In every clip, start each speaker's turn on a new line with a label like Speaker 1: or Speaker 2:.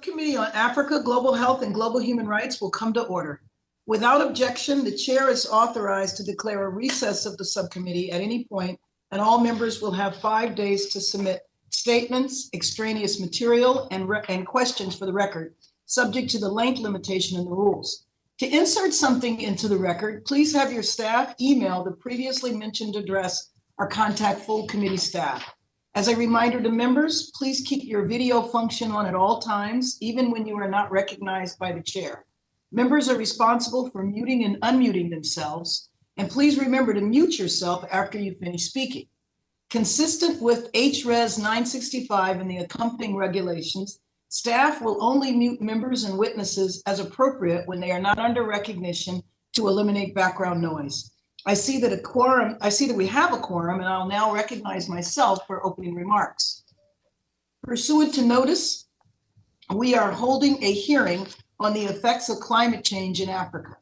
Speaker 1: Subcommittee on Africa, Global Health, and Global Human Rights will come to order. Without objection, the chair is authorized to declare a recess of the subcommittee at any point, and all members will have 5 days to submit statements, extraneous material, and questions for the record, subject to the length limitation in the rules. To insert something into the record, please have your staff email the previously mentioned address or contact full committee staff. As a reminder to members, please keep your video function on at all times, even when you are not recognized by the chair. Members are responsible for muting and unmuting themselves, and please remember to mute yourself after you finish speaking. Consistent with HRES 965 and the accompanying regulations, staff will only mute members and witnesses as appropriate when they are not under recognition to eliminate background noise. I see that we have a quorum, and I'll now recognize myself for opening remarks. Pursuant to notice, we are holding a hearing on the effects of climate change in Africa.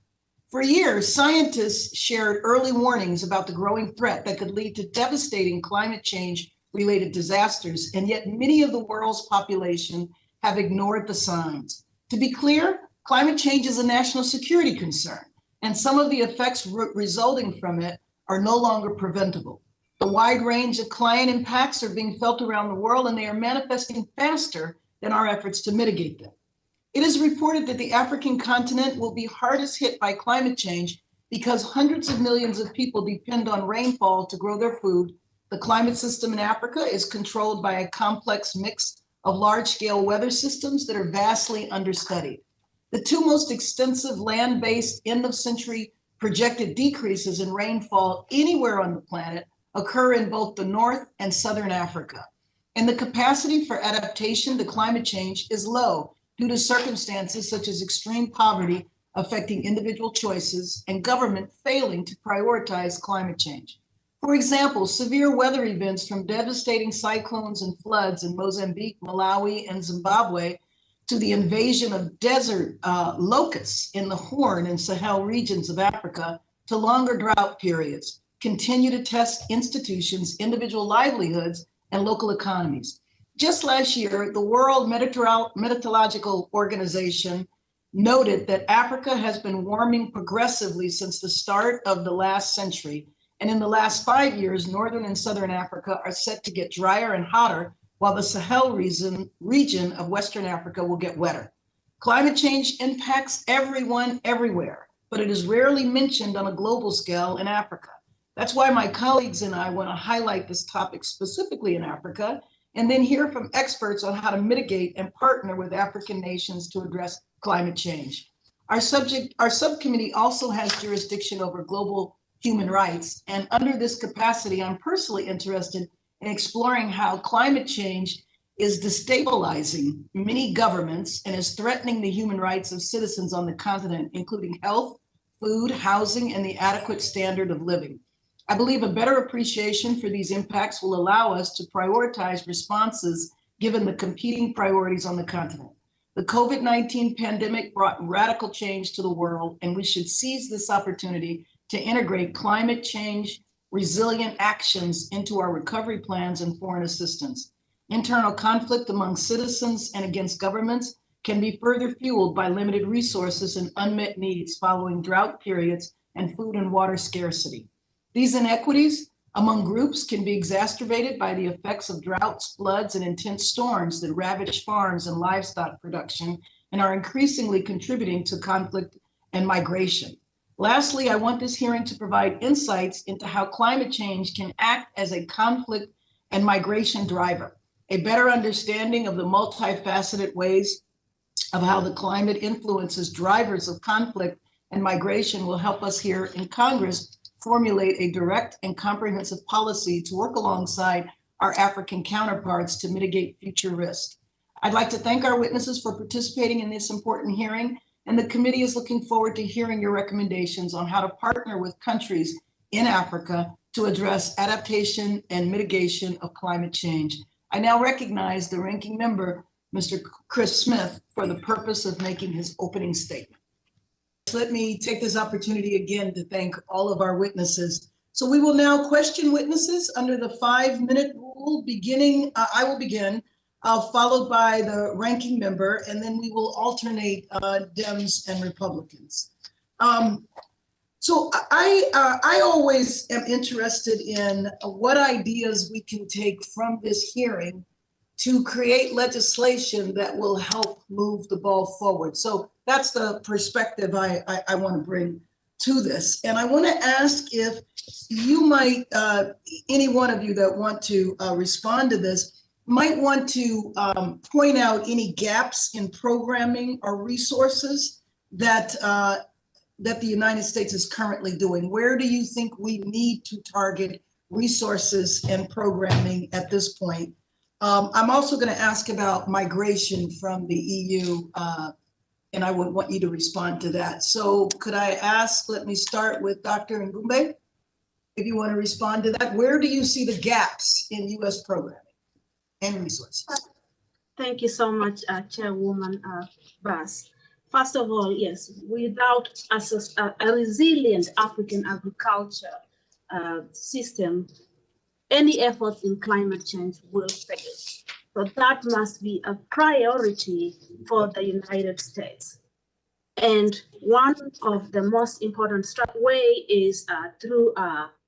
Speaker 1: For years, scientists shared early warnings about the growing threat that could lead to devastating climate change-related disasters, and yet many of the world's population have ignored the signs. To be clear, climate change is a national security concern, and some of the effects resulting from it are no longer preventable. The wide range of climate impacts are being felt around the world, and they are manifesting faster than our efforts to mitigate them. It is reported that the African continent will be hardest hit by climate change because hundreds of millions of people depend on rainfall to grow their food. The climate system in Africa is controlled by a complex mix of large-scale weather systems that are vastly understudied. The two most extensive land-based end-of-century projected decreases in rainfall anywhere on the planet occur in both the North and Southern Africa. And the capacity for adaptation to climate change is low due to circumstances such as extreme poverty affecting individual choices and government failing to prioritize climate change. For example, severe weather events from devastating cyclones and floods in Mozambique, Malawi, and Zimbabwe to the invasion of desert locusts in the Horn and Sahel regions of Africa to longer drought periods continue to test institutions, individual livelihoods, and local economies. Just last year, the World Meteorological Organization noted that Africa has been warming progressively since the start of the last century. And in the last 5 years, Northern and Southern Africa are set to get drier and hotter, while the Sahel region of Western Africa will get wetter. Climate change impacts everyone everywhere, but it is rarely mentioned on a global scale in Africa. That's why my colleagues and I want to highlight this topic specifically in Africa, and then hear from experts on how to mitigate and partner with African nations to address climate change. Our subcommittee also has jurisdiction over global human rights, and under this capacity, I'm personally interested in exploring how climate change is destabilizing many governments and is threatening the human rights of citizens on the continent, including health, food, housing, and the adequate standard of living. I believe a better appreciation for these impacts will allow us to prioritize responses given the competing priorities on the continent. The COVID-19 pandemic brought radical change to the world, and we should seize this opportunity to integrate climate change resilient actions into our recovery plans and foreign assistance. Internal conflict among citizens and against governments can be further fueled by limited resources and unmet needs following drought periods and food and water scarcity. These inequities among groups can be exacerbated by the effects of droughts, floods, and intense storms that ravage farms and livestock production and are increasingly contributing to conflict and migration. Lastly, I want this hearing to provide insights into how climate change can act as a conflict and migration driver. A better understanding of the multifaceted ways of how the climate influences drivers of conflict and migration will help us here in Congress formulate a direct and comprehensive policy to work alongside our African counterparts to mitigate future risks. I'd like to thank our witnesses for participating in this important hearing, and the committee is looking forward to hearing your recommendations on how to partner with countries in Africa to address adaptation and mitigation of climate change. I now recognize the ranking member, Mr. Chris Smith, for the purpose of making his opening statement. Let me take this opportunity again to thank all of our witnesses. So we will now question witnesses under the 5-minute rule. I will begin. followed by the ranking member, and then we will alternate Dems and Republicans. So I always am interested in what ideas we can take from this hearing to create legislation that will help move the ball forward. So that's the perspective I want to bring to this. And I want to ask if you might, any one of you that want to respond to this, might want to point out any gaps in programming or resources that that the United States is currently doing. Where do you think we need to target resources and programming at this point? I'm also going to ask about migration from the EU, and I would want you to respond to that. So could I ask, let me start with Dr. Ngumbe, if you want to respond to that. Where do you see the gaps in US programming and resources?
Speaker 2: Thank you so much, Chairwoman Bass. First of all, yes, without a resilient African agriculture system, any efforts in climate change will fail. So that must be a priority for the United States. And one of the most important way is through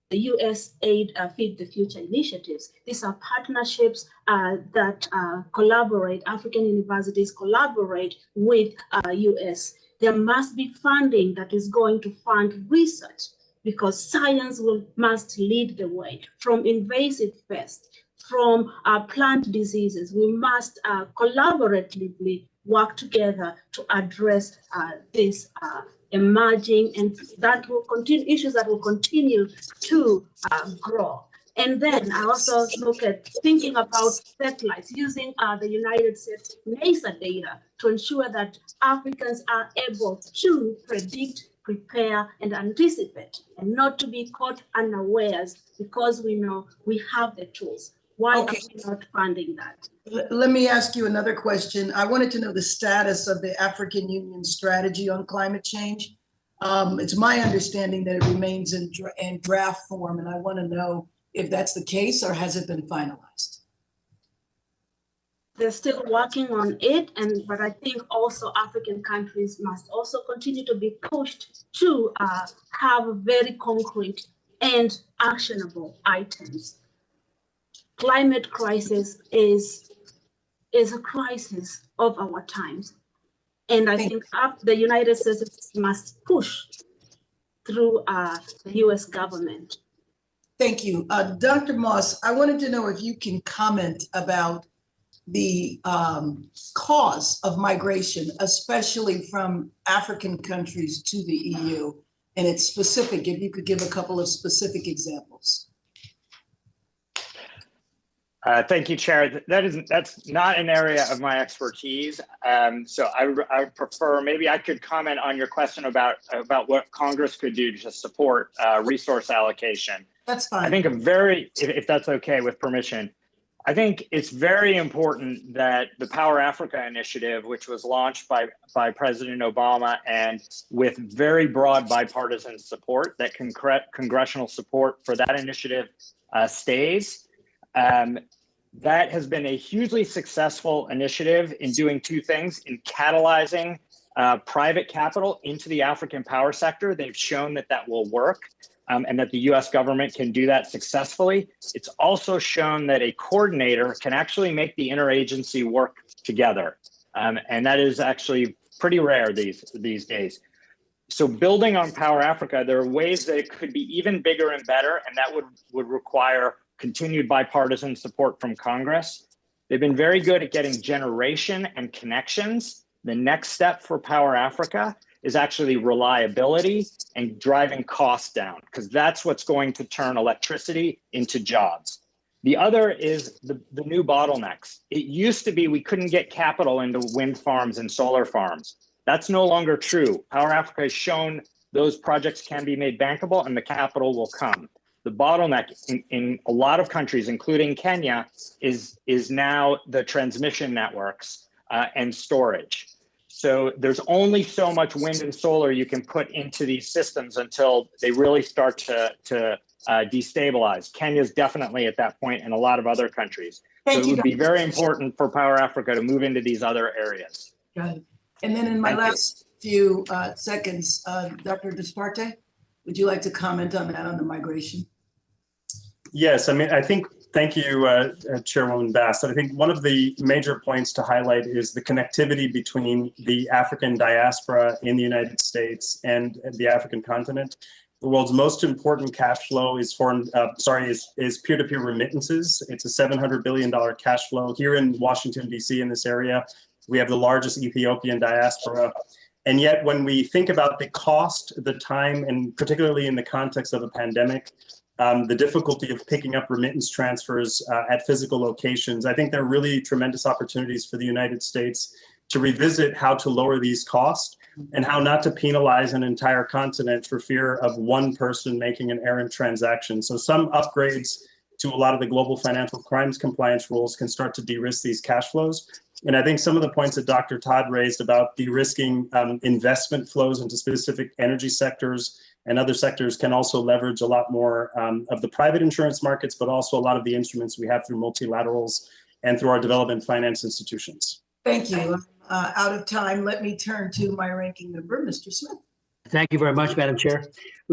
Speaker 2: the US aid Feed the Future initiatives. These are partnerships that collaborate, African universities collaborate with US. There must be funding that is going to fund research, because science must lead the way. From invasive pests, from plant diseases, we must collaboratively work together to address this emerging and that will continue, issues that will continue to grow. And then I also look at thinking about satellites, using the United States NASA data to ensure that Africans are able to predict, prepare, and anticipate, and not to be caught unawares, because we know we have the tools. Why are we not funding that?
Speaker 1: Let me ask you another question. I wanted to know the status of the African Union strategy on climate change. It's my understanding that it remains in draft form, and I want to know if that's the case, or has it been finalized?
Speaker 2: They're still working on it, but I think also African countries must also continue to be pushed to have very concrete and actionable items. Climate crisis is a crisis of our times. And I think the United States must push through the US government.
Speaker 1: Thank you. Dr. Moss, I wanted to know if you can comment about the cause of migration, especially from African countries to the EU, and it's specific, if you could give a couple of specific examples.
Speaker 3: Thank you, Chair. That's not an area of my expertise. So I would prefer, maybe I could comment on your question about what Congress could do to support resource allocation.
Speaker 1: That's fine.
Speaker 3: I think if that's okay with permission, I think it's very important that the Power Africa initiative, which was launched by President Obama and with very broad bipartisan support, that congressional support for that initiative stays. That has been a hugely successful initiative in doing two things: in catalyzing private capital into the African power sector. They've shown that that will work, and that the US government can do that successfully. It's also shown that a coordinator can actually make the interagency work together. And that is actually pretty rare these days. So building on Power Africa, there are ways that it could be even bigger and better, and that would require continued bipartisan support from Congress. They've been very good at getting generation and connections. The next step for Power Africa is actually reliability and driving costs down, because that's what's going to turn electricity into jobs. The other is the new bottlenecks. It used to be we couldn't get capital into wind farms and solar farms. That's no longer true. Power Africa has shown those projects can be made bankable and the capital will come. The bottleneck in a lot of countries, including Kenya, is now the transmission networks and storage. So there's only so much wind and solar you can put into these systems until they really start to destabilize. Kenya's definitely at that point, and a lot of other countries.
Speaker 1: Thank
Speaker 3: it
Speaker 1: you,
Speaker 3: would be
Speaker 1: Dr.
Speaker 3: very important for Power Africa to move into these other areas.
Speaker 1: Got it. And then in my
Speaker 3: Thank you.
Speaker 1: last few seconds, Dr. Desparte, would you like to comment on that, on the migration?
Speaker 4: Yes, I mean, thank you, Chairwoman Bass. I think one of the major points to highlight is the connectivity between the African diaspora in the United States and the African continent. The world's most important cash flow is peer-to-peer remittances. It's a $700 billion cash flow here in Washington, D.C. in this area. We have the largest Ethiopian diaspora. And yet when we think about the cost, the time, and particularly in the context of a pandemic, the difficulty of picking up remittance transfers at physical locations, I think there are really tremendous opportunities for the United States to revisit how to lower these costs and how not to penalize an entire continent for fear of one person making an errant transaction. So some upgrades to a lot of the global financial crimes compliance rules can start to de-risk these cash flows. And I think some of the points that Dr. Todd raised about de-risking investment flows into specific energy sectors and other sectors can also leverage a lot more of the private insurance markets, but also a lot of the instruments we have through multilaterals and through our development finance institutions.
Speaker 1: Thank you. Out of time, let me turn to my ranking member, Mr. Smith.
Speaker 5: Thank you very much, Madam Chair.